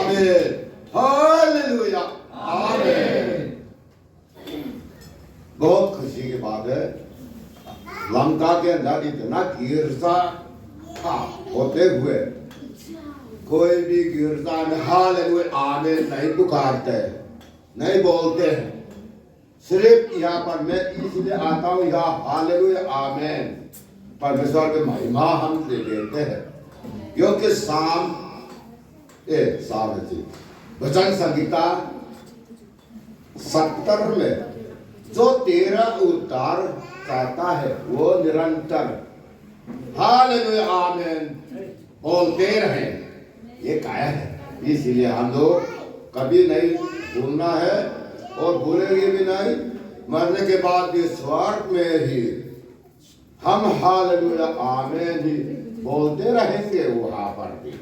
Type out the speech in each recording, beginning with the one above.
आमीन, हालेलुया, आमीन। बहुत खुशी की बात है, लंका के अंदर इतना गिरजा था होते हुए कोई भी गिरजा में हालेलुया आमीन नहीं पुकारते, नहीं बोलते हैं। सिर्फ यहाँ पर मैं इसलिए आता हूँ, यहाँ हालेलुया आमीन परमेश्वर की महिमा हम ले लेते हैं, क्योंकि भजन संगीता 70 में जो 13 उद्धार कहता है वो निरंतर हालेलुया आमीन बोलते रहे, ये काया है। इसलिए हम लोग कभी नहीं भूलना है और भूलेंगे भी नहीं, मरने के बाद भी स्वर्ग में ही हम हालेलुया आमीन ही बोलते रहेंगे वहां पर भी।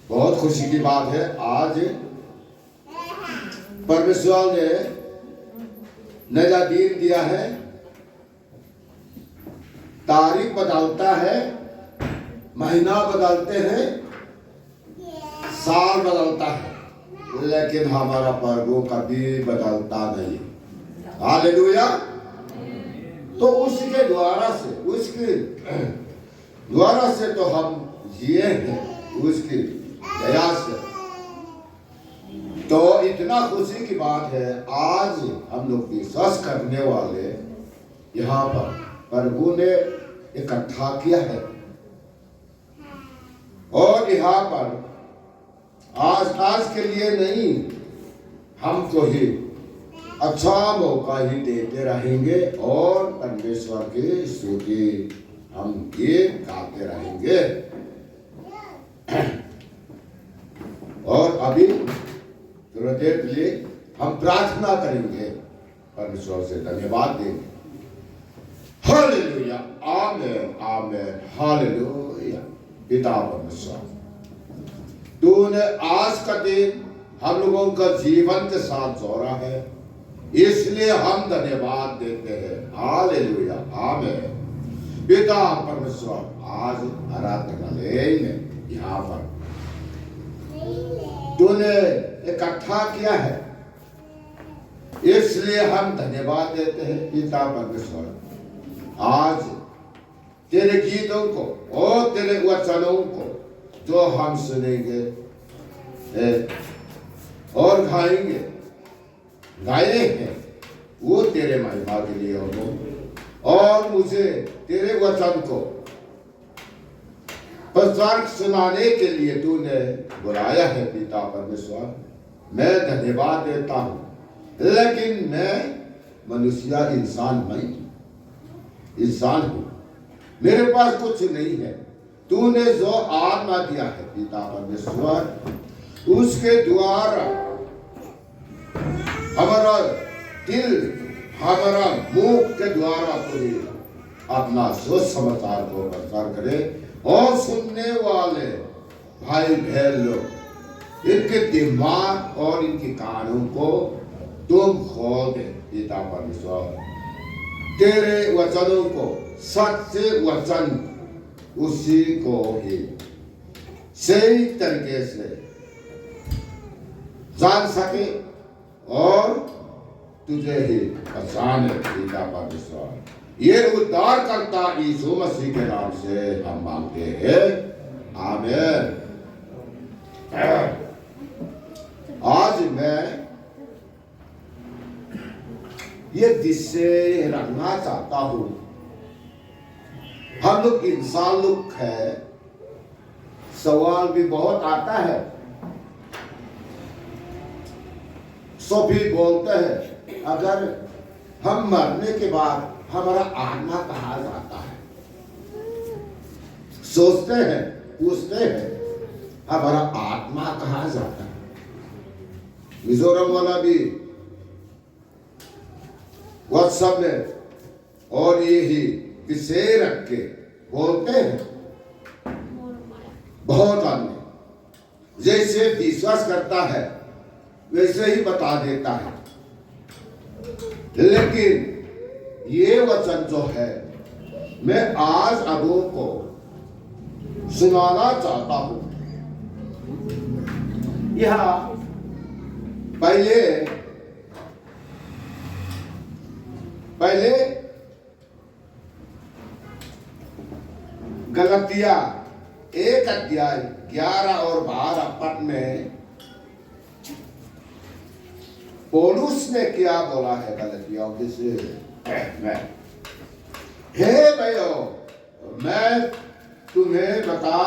बहुत खुशी की बात है, आज परमेश्वर ने नया दिन दिया है, तारीख बदलता है, महीना बदलते हैं, साल बदलता है, लेकिन हमारा प्रभु कभी बदलता नहीं। हालेलुया। तो उसके द्वारा से, उसके द्वारा से तो हम जिए हैं, उसकी दया से। तो इतना खुशी की बात है, आज हम लोग विश्वास करने वाले यहाँ पर प्रभु ने इकट्ठा किया है, और यहाँ पर आज के लिए नहीं, हमको ही अच्छा मौका ही देते रहेंगे और परमेश्वर की स्तुति हम गीत गाते रहेंगे। और अभी थोड़ी देर के लिए हम प्रार्थना करेंगे, परमेश्वर से धन्यवाद देंगे। हालेलुया आमीन आमीन हालेलुया। पिता परमेश्वर, तूने आज का दिन हम लोगों का जीवन के साथ जोड़ा है, इसलिए हम धन्यवाद देते हैं। हालेलुया आमीन। पिता परमेश्वर, आज आराधनालय में यहाँ पर तूने इकट्ठा किया है, इसलिए हम धन्यवाद देते हैं। पिता परमेश्वर, आज तेरे गीतों को और तेरे वचनों को जो हम सुनेंगे और गाए हैं, वो तेरे महिमा के लिए हो, और मुझे तेरे वचन को प्रचार सुनाने के लिए तूने बुलाया है। पिता परमेश्वर, मैं धन्यवाद देता हूँ, लेकिन मैं मनुष्य इंसान हूँ, मेरे पास कुछ नहीं है। तूने जो आत्मा दिया है पिता परमेश्वर, उसके द्वारा हमारा दिल, हमारा मुख के द्वारा तू अपना सुसमाचार को प्रचार करे, और सुनने वाले भाई बहन लोग, इनके दिमाग और इनके कानों को तुम खोल दे। पिता परमेश्वर, तेरे वचनों को, सच्चे वचन उसी को ही सही तरीके से जान सके और तुझे ही पहचाने। पिता परमेश्वर, ये उद्धार करता यीशु मसीह के नाम से हम मांगते हैं, आमीन। आज मैं ये विषय रखना चाहता हूं। हम लोग इंसान लोग है, सवाल भी बहुत आता है, सभी बोलते हैं अगर हम मरने के बाद हमारा आत्मा कहाँ जाता है। सोचते हैं, पूछते हैं हमारा आत्मा कहाँ जाता है। मिजोरम वाला भी व्हाट्सएप में और ये ही विषय रख के बोलते हैं। बहुत आदमी जैसे विश्वास करता है वैसे ही बता देता है, लेकिन ये वचन जो है मैं आज अबू को सुनाना चाहता हूं। यहाँ पहले गलतियां 1 अध्याय 11 और 12 पद में पौलुस ने क्या बोला है गलतियों में, हे भाइयों, मैं तुम्हें बता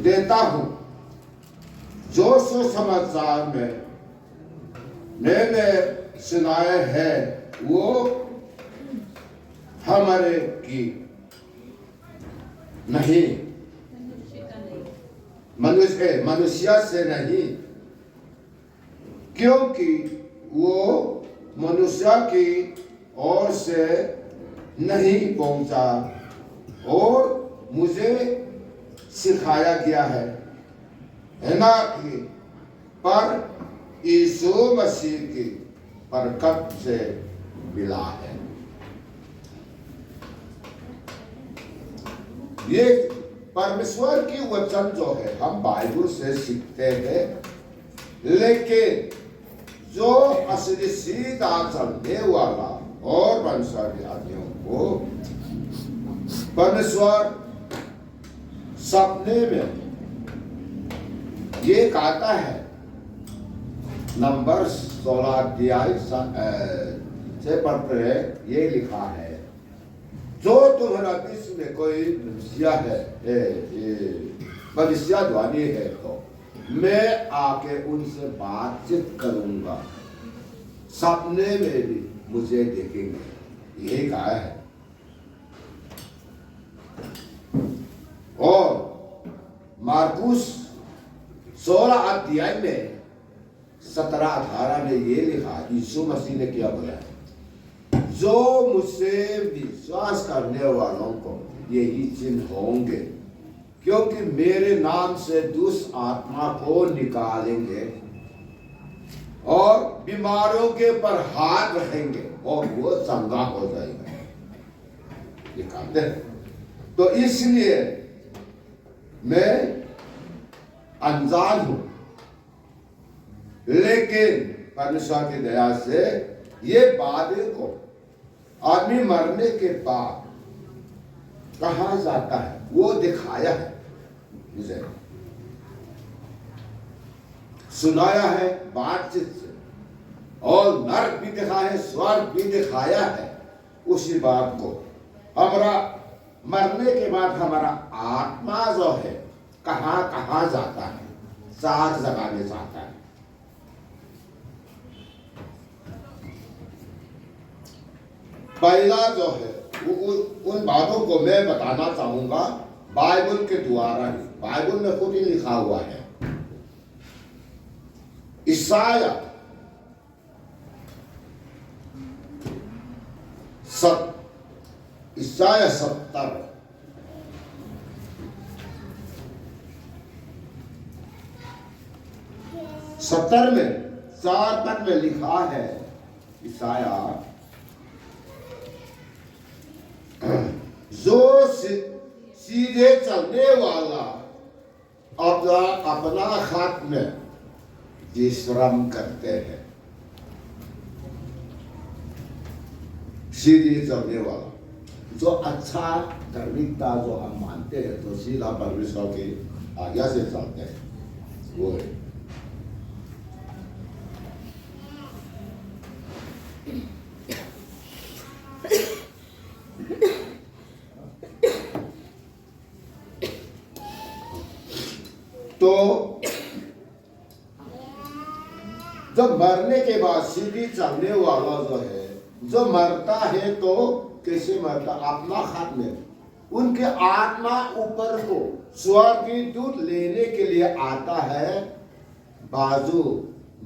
देता हूं, जो सुसमाचार में मैंने सुनाए हैं वो हमारे की नहीं, मनुष्य से नहीं, क्योंकि वो मनुष्य की ओर से नहीं पहुंचा और मुझे सिखाया गया है ना कि पर यीशु मसीह की बरकत से मिला है। ये परमेश्वर की वचन जो है हम बाइबल से सीखते हैं, लेकिन जो असली सीधा चलने वाला और वंशावलियों को परमेश्वर सपने में ये कहता है, नंबर 16 अध्याय से पढ़ते हैं, ये लिखा है, जो तुम्हारा बीच में कोई भविष्यवाणी है तो मैं आके उनसे बातचीत करूंगा, सपने में भी मुझे देखेंगे, यही कहा है। और मार्कुस 16 अध्याय में 17-18 में ये लिखा, यीशु मसीह ने क्या बोला, जो मुझसे विश्वास करने वालों को यही चिन्ह होंगे, क्योंकि मेरे नाम से दुष्ट आत्मा को निकालेंगे और बीमारों के पर हाथ रखेंगे और वो चंगा हो जाएगा, ये कहते हैं। तो इसलिए मैं अनजान हूं, लेकिन परमेश्वर की दया से ये बातें को आदमी मरने के बाद कहां जाता है वो दिखाया है, मुझे सुनाया है बातचीत से, और नरक भी दिखाया है, स्वर्ग भी दिखाया है। उसी बात को हमारा मरने के बाद हमारा आत्मा जो है कहां कहां जाता है, 4 जगह में जाता है। पहला जो है उन बातों को मैं बताना चाहूंगा बाइबल के द्वारा ही, बाइबल में खुद ही लिखा हुआ है। ईसाया 70 में 4 पद में लिखा है, ईसाया, जो सीधे चलने वाला अपना हाथ में विश्राम करते हैं, सीधे चलने वाला, जो अच्छा धार्मिकता जो हम मानते हैं, तो सीधा परमेश्वर की आज्ञा से चलते हैं, वो है। तो जब मरने के बाद सीधी चलने वाला जो है, जो मरता है तो कैसे मरता, अपना हाथ में, उनके आत्मा ऊपर को स्वर्गीय दूत लेने के लिए आता है, बाजू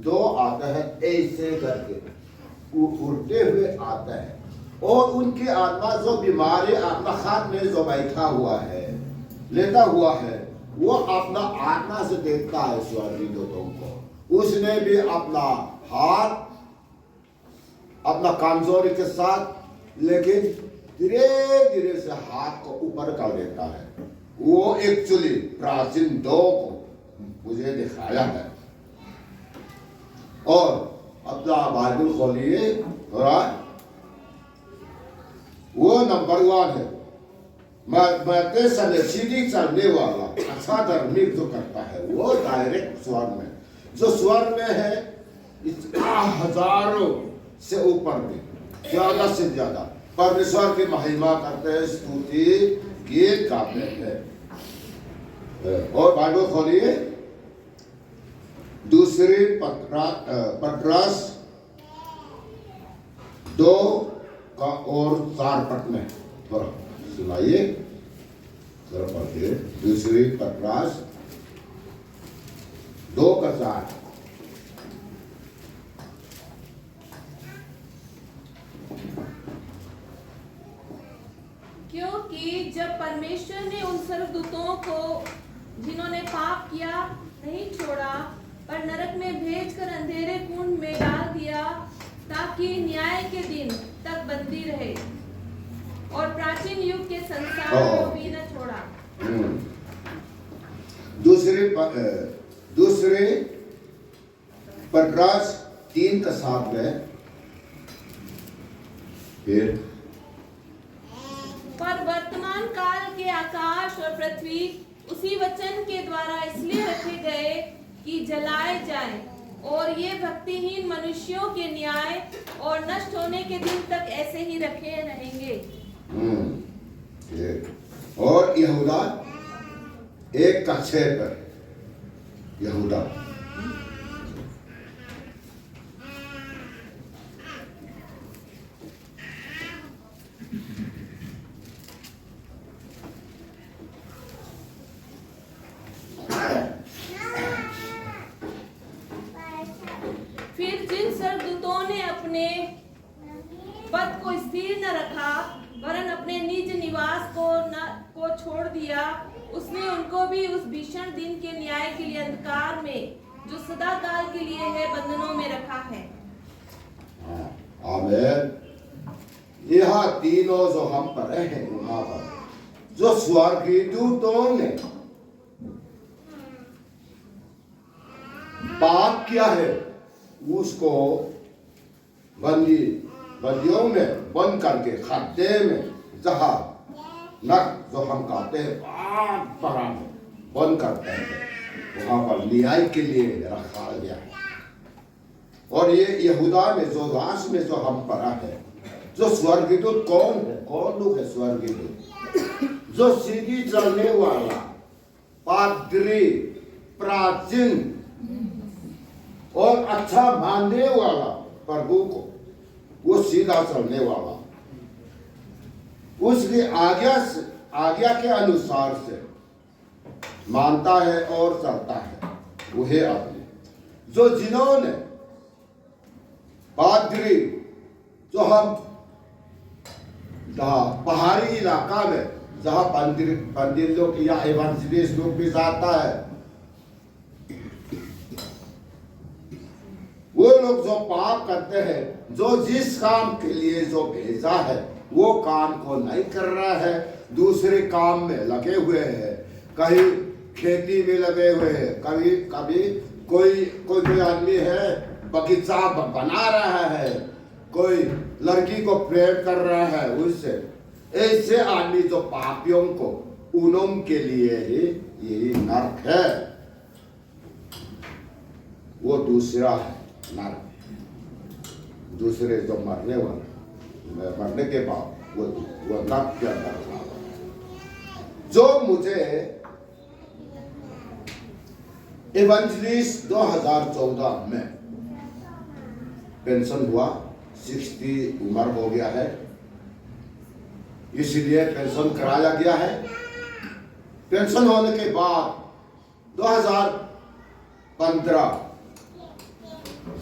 2 आता है, ऐसे करके उड़ते हुए आता है, और उनकी आत्मा जो बीमारी अपना हाथ में जो बैठा हुआ है, लेटा हुआ है, वो अपना आत्मा से देखता है स्वर्गीय दूतों को। उसने भी अपना हाथ अपना कमजोरी के साथ, लेकिन धीरे धीरे से हाथ को ऊपर कर देता है। वो एक्चुअली प्राचीन 2 को मुझे दिखाया है। और अपना बाइबल खोलिए, वो नंबर 1 है। मरते समय सीधी चलने वाला अच्छा धार्मिक जो करता है वो डायरेक्ट स्वर्ग में, जो स्वर्ग में है इतना हजारों से ऊपर में, ज्यादा से ज्यादा परमेश्वर की महिमा करते हैं, स्तुति गीत गाते हैं। और बाइबल खोलिए दूसरी पतरस 2 का और 4 पद में थोड़ा सुनाइए, जरा पढ़िए। दूसरी पतरस 2 का 4। क्योंकि जब परमेश्वर ने उन स्वर्गदूतों को जिन्होंने पाप किया नहीं छोड़ा, पर नरक में भेजकर अंधेरे कुंड में डाल दिया, ताकि न्याय के दिन तक बंदी रहे, और प्राचीन युग के संसार को भी न छोड़ा। दूसरे पतरस 3 का 7 में फिर, पर वर्तमान काल के आकाश और पृथ्वी उसी वचन के द्वारा इसलिए रखे गए कि जलाए जाएं, और ये भक्तिहीन मनुष्यों के न्याय और नष्ट होने के दिन तक ऐसे ही रखे रहेंगे। और यहूदा 1 का 6 पर, यहूदा फिर जिन स्वर्गदूतों ने अपने पद को स्थिर न रखा, वरन अपने निज निवास को छोड़ दिया, उसने उनको भी उस भीषण दिन के न्याय के लिए अंधकार में, जो सदा काल के लिए है, बंधनों में रखा है। आमीन। यह तीनों जो हम पढ़े हैं वहां पर, जो स्वर्गीय दूतों ने पाप किया है उसको बंदियों में बंद करके खड्डे में, जहां नरक जो हम कहते हैं बड़ा में बंद करते हैं, वहां पर न्याय के लिए रखा गया है। और ये यहूदा में जो दास में जो हम पढ़ा है, जो स्वर्गदूत कौन है, कौन लोग है स्वर्गदूत? जो सीधी चलने वाला पादरी, प्राचीन और अच्छा मानने वाला प्रभु को, वो सीधा चलने वाला, उसकी आज्ञा के अनुसार से मानता है और चलता है, वही आदमी। जो जिन्होंने पादरी, जो हम पहाड़ी इलाका में जहां पंडित लोग या इवांजलिस्ट लोग भी जाता है, वो लोग जो पाप करते हैं, जो जिस काम के लिए जो भेजा है वो काम को नहीं कर रहा है, दूसरे काम में लगे हुए हैं, कहीं खेती में लगे हुए हैं, कभी कभी कोई आदमी है बगीचा बना रहा है, कोई लड़की को प्रेम कर रहा है, उससे ऐसे आदमी जो पापियों को, उनों के लिए ही यही नरक है। वो दूसरा है नरक, दूसरे जो मरने के बाद वो नरक के अंदर था। जो मुझे इवेंजलिस्ट 2014 में पेंशन हुआ, 60 उम्र हो गया है, इसलिए पेंशन कराया गया है। पेंशन होने के बाद 2015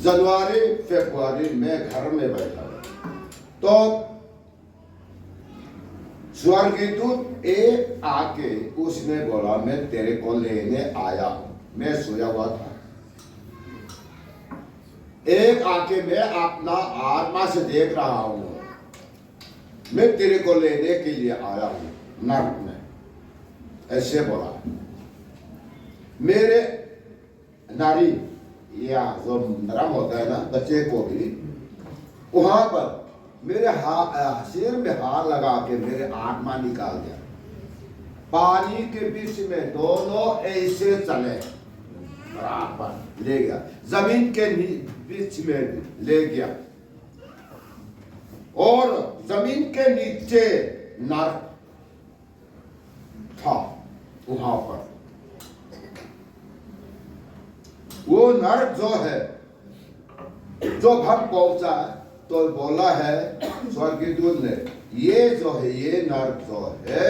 जनवरी फरवरी में घर में बैठा, तो स्वर्गदूत एक आके उसने बोला, मैं तेरे को लेने आया हूं। मैं सोया हुआ था, एक आके मैं अपना आत्मा से देख रहा हूं, मैं तेरे को लेने के लिए आया हूं नरक में, ऐसे बोला। नारी या जो नरम होता है ना बच्चे को भी, वहां पर मेरे सिर में हाथ लगा के मेरे आत्मा निकाल दिया। पानी के बीच में दोनों ऐसे चले और आत्मा ले गया, जमीन के बीच में ले गया और जमीन के नीचे नरक था। वहां पर वो नरक जो है, जो हम पहुंचा तो बोला है स्वर्गदूत ने, ये जो है ये नरक जो है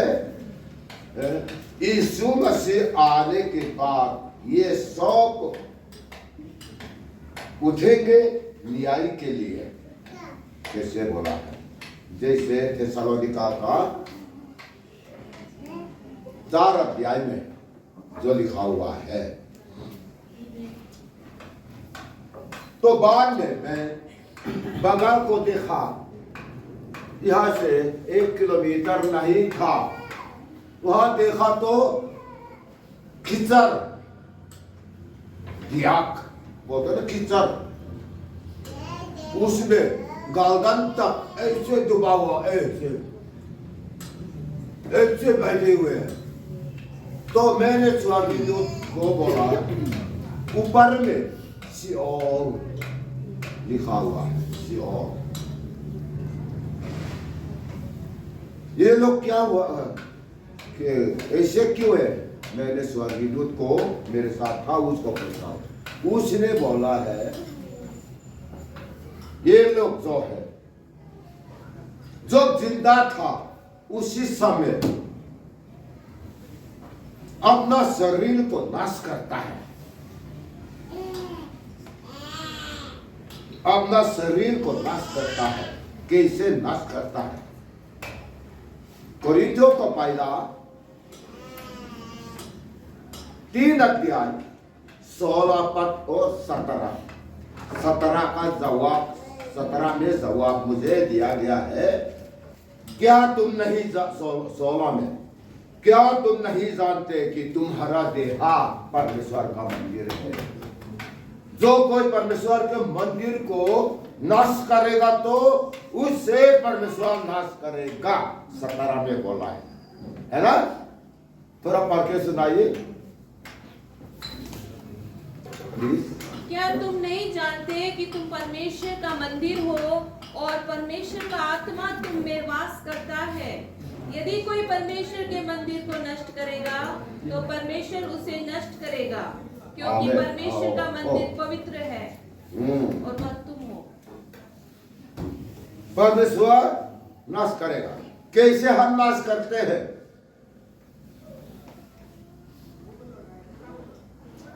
यीशु मसीह आने के बाद ये सब उठेंगे न्याय के लिए। कैसे बोला है? जैसे थेसलोनिका का 4 अध्याय में जो लिखा हुआ है। तो बाद में मैं बगल को देखा, यहां से 1 किलोमीटर नहीं था, वहां देखा तो कीचड़, दियाक बोलते ना कीचड़, उसमें गर्दन तक ऐसे डूबा हुआ, ऐसे बैठे हुए हैं। तो मैंने स्वर्गदूत को बोला, ऊपर में सिओल लिखा हुआ है, सिओल। ये लोग क्या हुआ कि ऐसे क्यों है? मैंने स्वर्गदूत को, मेरे साथ था, उसको पूछा, उसने बोला है ये लोग जो है, जो जिंदा था उसी समय अपना शरीर को नाश करता है, अपना शरीर को नाश करता है। कैसे नाश करता है? कोरिन्थियों का पहला 3 अध्याय 16 पद और 17 का जवाब, 17 में जवाब मुझे दिया गया है। क्या तुम नहीं 16 में, क्या तुम नहीं जानते कि तुम्हारा देहा परमेश्वर का मंदिर है? जो कोई परमेश्वर के मंदिर को नाश करेगा तो उससे परमेश्वर नाश करेगा। 17 में बोला है ना? थोड़ा पढ़ के सुनाइए प्लीज। क्या तुम नहीं जानते कि तुम परमेश्वर का मंदिर हो और परमेश्वर का आत्मा तुम में वास करता है? यदि कोई परमेश्वर के मंदिर को नष्ट करेगा तो परमेश्वर उसे नष्ट करेगा, क्योंकि परमेश्वर का मंदिर पवित्र है और मत तुम हो। परमेश्वर नाश करेगा। कैसे हम नाश करते हैं?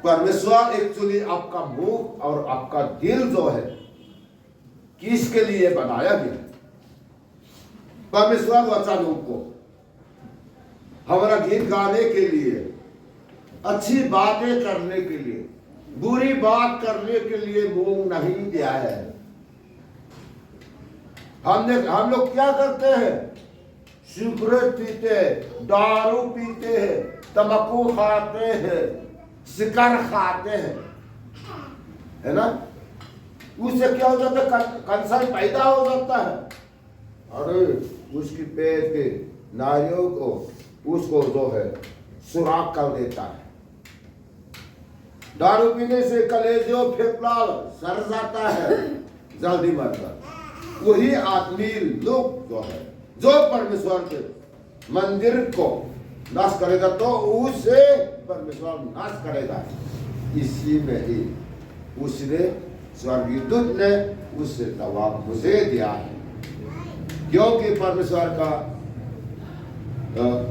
परमेश्वर एक्चुअली आपका मुंह और आपका दिल जो है किसके लिए बनाया गया? परमेश्वर वचनों को हमारा गीत गाने के लिए, अच्छी बातें करने के लिए, बुरी बात करने के लिए मुंह नहीं दिया है। हम लोग क्या करते हैं? सिगरेट पीते हैं, दारू पीते हैं, तंबाकू खाते हैं, शिकार खाते हैं, है ना? उससे क्या हो जाता है? कैंसर पैदा हो जाता है। अरे उसकी पेट के नारियों को उसको जो है सुराख कर देता है। दारू पीने से कलेजों फेफड़ा सड़ जाता है, जल्दी मरता। वही आदमी लोग जो है, जो परमेश्वर के मंदिर को नाश करेगा तो उसे परमेश्वर नाश करेगा। इसी में ही उसने स्वर्गदूत ने उससे जवाब मुझे दिया है, क्योंकि परमेश्वर का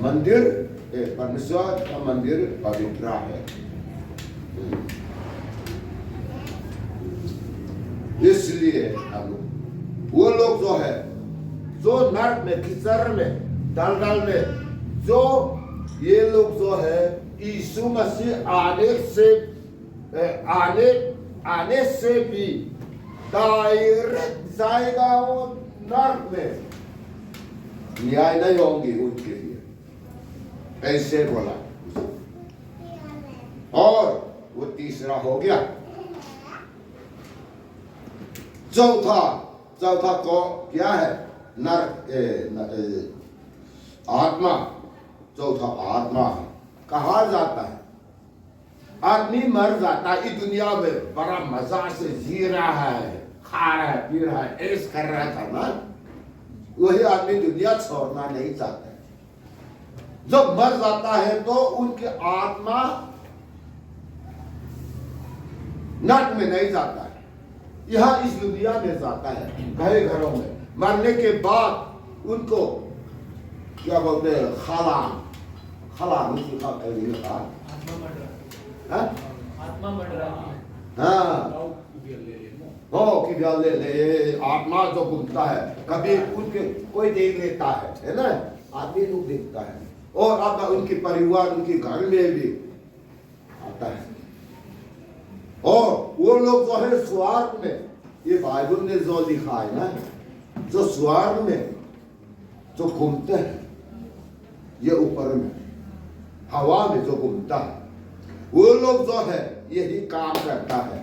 मंदिर, परमेश्वर का मंदिर पवित्र है। इसलिए हम वो लोग जो है, जो नरक में, कीचड़ में, दलदल में, जो ये लोग जो है यीशु मसीह आने से भी डायरेक्ट जाएगा वो नरक में, न्याय नहीं होंगी उनके लिए, ऐसे बोला। और वो तीसरा हो गया। चौथा को क्या है? आत्मा। चौथा आत्मा है। कहा जाता है आदमी मर जाता है, इस दुनिया में बड़ा मजा से जी रहा है, खा रहा है, पी रहा है, ऐश कर रहा था ना, वही आदमी दुनिया छोड़ना नहीं चाहता है। जब मर जाता है तो उनकी आत्मा नरक में नहीं जाता है, यहां इस दुनिया में जाता है, घरों में। मरने के बाद उनको क्या बोलते हैं? खलान आत्मा बढ़ रही है। हाँ हो कि ले आत्मा जो घूमता है, कभी उनके कोई देख लेता है ना, आदमी लोग देखता है, और अब उनके परिवार, उनके घर में भी आता है। और वो लोग जो है स्वर्ग में, ये बाइबल ने जो लिखा है ना, जो स्वर्ग में जो घूमते हैं, ये ऊपर में हवा में जो घूमता है, वो लोग जो है यही काम करता है।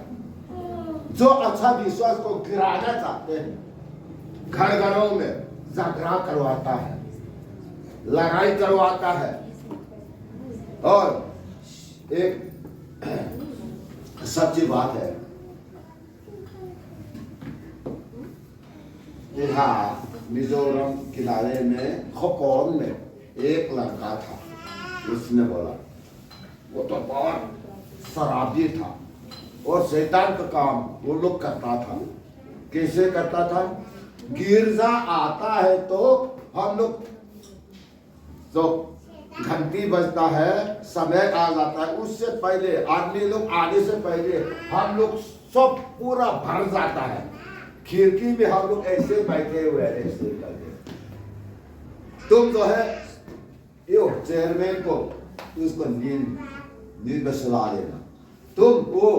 जो अच्छा विश्वास को गिराना चाहते हैं, घरों में झगड़ा करवाता है, लड़ाई करवाता है। और एक सच्ची बात है, यहाँ मिजोरम किनारे में खोकोन में एक लड़का था। उसने बोला, वो तो बहुत शराबी था और शैतान का काम वो लोग करता था। कैसे करता था? गिरजा आता है तो हम लोग, तो घंटी बजता है, समय आ जाता है, उससे पहले आदमी लोग आने से पहले हम लोग सब पूरा भर जाता है। खिड़की में हम लोग ऐसे बैठे हुए हैं, ऐसे करके। तुम जो है यो चेयरमैन को उसको नींद में सुला देना, तुम वो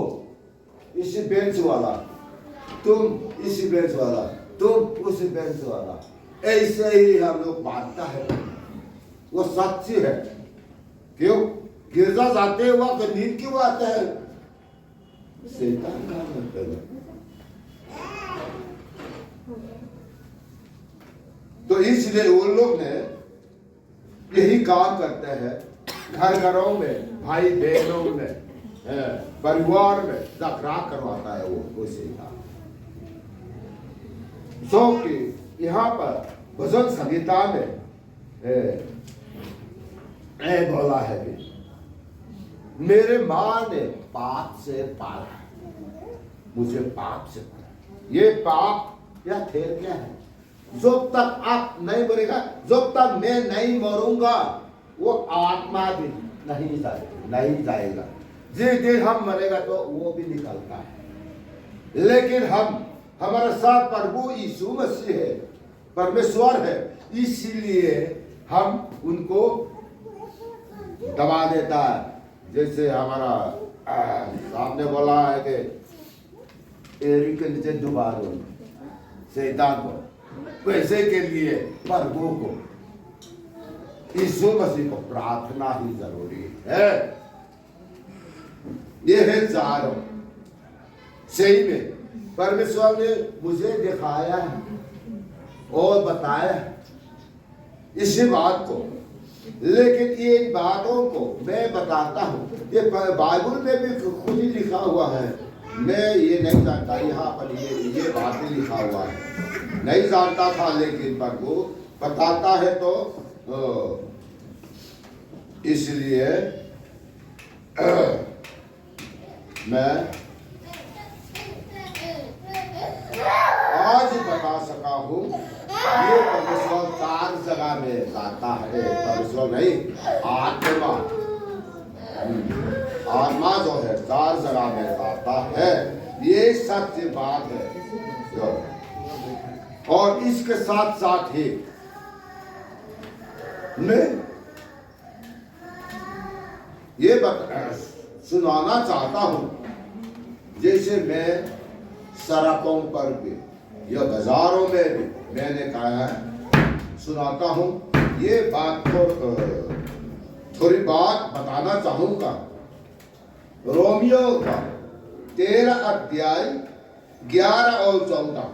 इसी बेंच वाला, तुम इसी बेंच वाला, तुम उसी बेंच वाला, ऐसे ही हम लोग बांटता है। वो सच्ची है। क्यों? गिरजा जाते वक्त नींद क्यों आता है? शैतान काम करता है। तो इसलिए वो लोग ने यही काम करते हैं, घरों में, भाई बहनों में, परिवार में झगड़ा करवाता है वो शैतान। जो कि यहाँ पर भजन संहिता में बोला है कि मेरे माँ ने पाप से पाला, मुझे पाप से पाला। ये पाप या ठेर क्या है? जब तक आप नहीं मरेगा, जब तक मैं नहीं मरूंगा, वो आत्मा भी नहीं जाएगा। जिस दिन हम मरेगा तो वो भी निकलता है। लेकिन हमारे साथ प्रभु यीशु मसीह है, परमेश्वर है, इसीलिए हम उनको दबा देता है। जैसे हमारा साहब ने बोला है कि एरी के नीचे डुबा दो शैतान को, पैसे के लिए प्रभु को, यीशु मसीह को प्रार्थना ही जरूरी है। ये है चारों। सही में परमेश्वर ने मुझे दिखाया है और बताया इसी बात को, लेकिन ये बातों को मैं बताता हूँ। ये बाइबल में भी खुद ही लिखा हुआ है, मैं ये नहीं जानता, यहाँ पर ये बात ही लिखा हुआ है, नहीं जानता था, लेकिन प्रभु बताता है तो इसलिए मैं आज बता सका हूँ। ये परमेश्वर 4 जगह में जाता है, परमेश्वर नहीं, आत्मा जो है 4 जगह में जाता है। ये सत्य बात है। और इसके साथ साथ ही मैं ये सुनाना चाहता हूं, जैसे मैं सड़कों पर भी या बाजारों में भी मैंने कहा है सुनाता हूं। ये बात को थोड़ी बात बताना चाहूंगा। रोमियो का 13 अध्याय 11 और 14।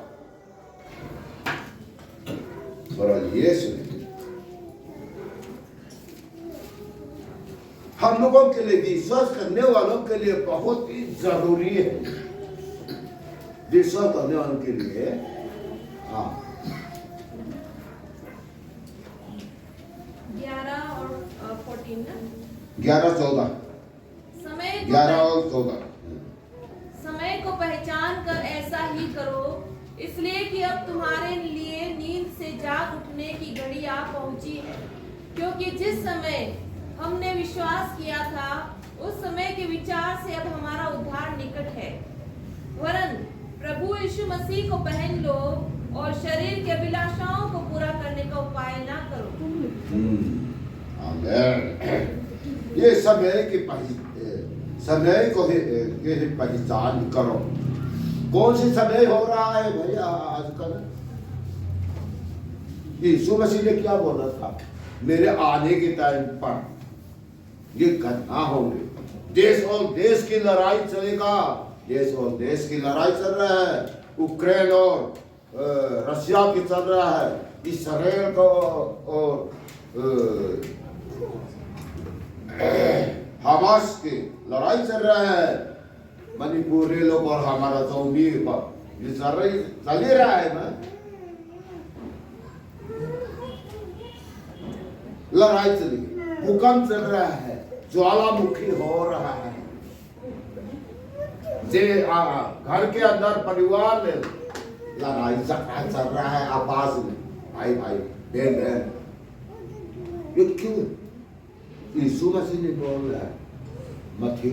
बड़ा ये सुनिए, हम लोगों के लिए, विश्वास करने वालों के लिए बहुत ही जरूरी है। विश्वास करने वालों के लिए 11 और 14 ना? 11-14, समय 11 और 14। समय को पहचान कर ऐसा ही करो, इसलिए कि अब तुम्हारे लिए नींद से जाग उठने की घड़ी आ पहुंची है। क्योंकि जिस समय हमने विश्वास किया था, उस समय के विचार से अब हमारा उद्धार निकट है। वरन प्रभु यीशु मसीह को पहन लो और शरीर के अभिलाषाओं को पूरा करने का उपाय ना करो। आमीन। ये समय को ही पहचान करो। कौन सी समय हो रहा है भैया आजकल? यीशु मसीह ने क्या बोला था? मेरे आने के टाइम पर ये घटना होंगे, देश और देश की लड़ाई चलेगा। देश और देश की लड़ाई चल रहा है, यूक्रेन और रशिया की चल रहा है, इसराइल को और हमास की लड़ाई चल रहा है। मणिपुरी लोग और हमारा चौबी चल ही रहा है ना, लड़ाई चली, भूकंप चल रहा है, ज्वालामुखी हो रहा है। घर के अंदर परिवार में लड़ाई झगड़ा चल रहा है, आपस में भाई भाई बहन बहन। ये क्यों? यीशु मसीह ने बोल रहा है, मत्ती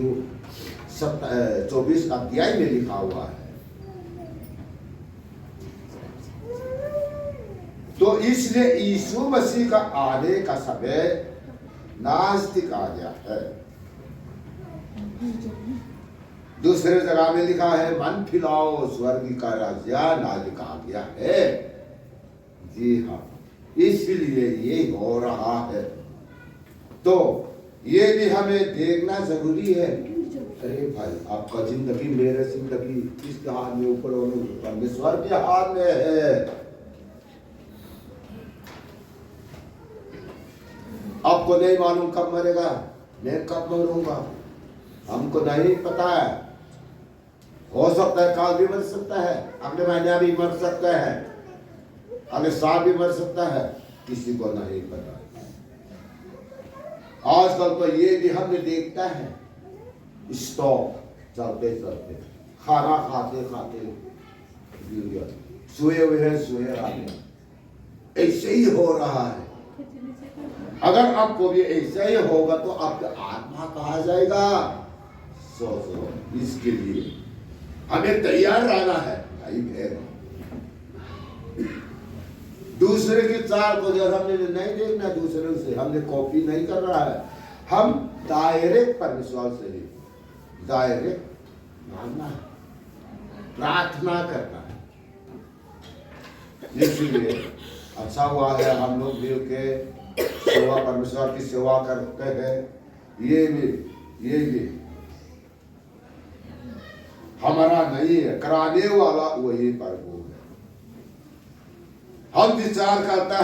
24 अध्याय में लिखा हुआ है। तो इसलिए यीशु मसीह का आने का समय नास्तिक आ गया है। दूसरे जगह में लिखा है, मन फिलाओ स्वर्ग का राज्य नाजिक आ गया है। जी हाँ, इसलिए ये हो रहा है। तो ये भी हमें देखना जरूरी है। अरे भाई, आपका जिंदगी, मेरे जिंदगी किसके हाथ में? ऊपर परमेश्वर के हाथ में है। आपको नहीं मालूम कब मरेगा, मैं कब मरूंगा, हमको नहीं पता है। हो सकता है काल भी मर सकता है, अगले महीना भी मर सकता है, अगले साल भी मर सकता है, किसी को नहीं पता। आजकल तो ये भी हमने देखता है, स्टॉक चलते चलते, खाना खाते खाते सोए हुए हैं, सोए रहते, ऐसे ही हो रहा है। अगर आपको भी ऐसा ही होगा तो आपका आत्मा कहाँ जाएगा? सोचो, इसके लिए हमें तैयार रहना है भाई बहन। दूसरे के चार को जब हमने नहीं देखना, दूसरे से हमने कॉपी नहीं कर रहा है। हम डायरेक्ट परमेश्वर से ही डायरेक्ट मांगना है, प्रार्थना करना है। इसलिए अच्छा हुआ है हम लोग मिल के सेवा, परमेश्वर की सेवा करते हैं। ये भी हमारा नहीं है, कराने वाला वही प्रभु है। हम विचार करते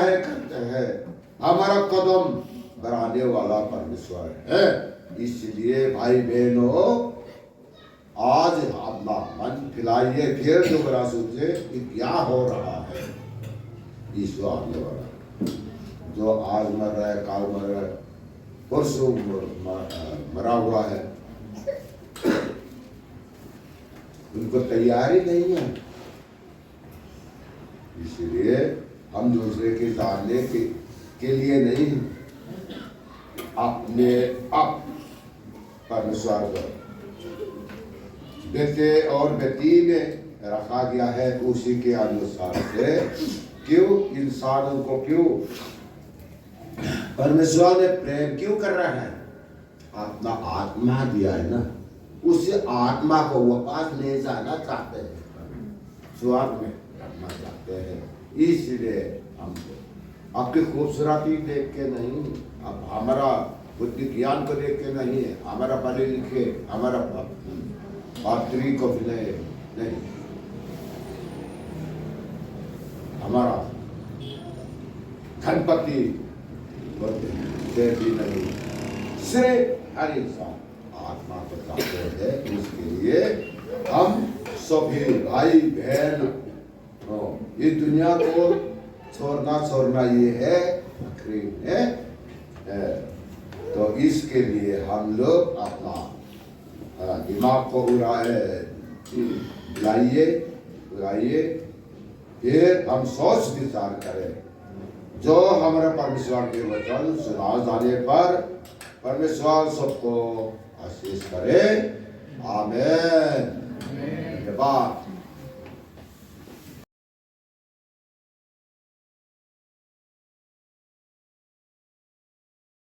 हैं, हमारा कदम बढ़ाने वाला परमेश्वर है। इसलिए भाई बहनों, आज अपना मन फिलाइए, फिर दोबारा सोचे कि क्या हो रहा है। ईश्वर आने वाला जो आज मर रहा है, काल मर रहा है, परसों मरा हुआ है, उनको तैयारी नहीं है। इसलिए हम दूसरे के जानने के लिए नहीं, अपने आप परमेश्वर को बेटे और बेटी में रखा गया है, उसी के अनुसार से। क्यों इंसानों को, क्यों परमेश्वर ने प्रेम क्यों कर रहा है? अपना आत्मा दिया है ना, उस आत्मा को वापस ले जाना चाहते हैं, स्वर्ग में रखना चाहते हैं। इसलिए हमको आपकी खूबसूरती देख के नहीं, अब हमारा बुद्धि ज्ञान को देख के नहीं है, हमारा पढ़े लिखे, हमारा पात्री को भी नहीं, हमारा धनपति से भी नहीं, सिर्फ हर इंसान आत्मा को चाहते हैं। इसके लिए हम सभी भाई बहन ये दुनिया को छोड़ना ये है आखिरी है। तो इसके लिए हम लोग अपना दिमाग को उड़ाइए, फिर हम सोच विचार करें। जो हमारे परमेश्वर के वचन सुना जाने पर परमेश्वर सबको आशीष करे। आमीन। धन्यवाद।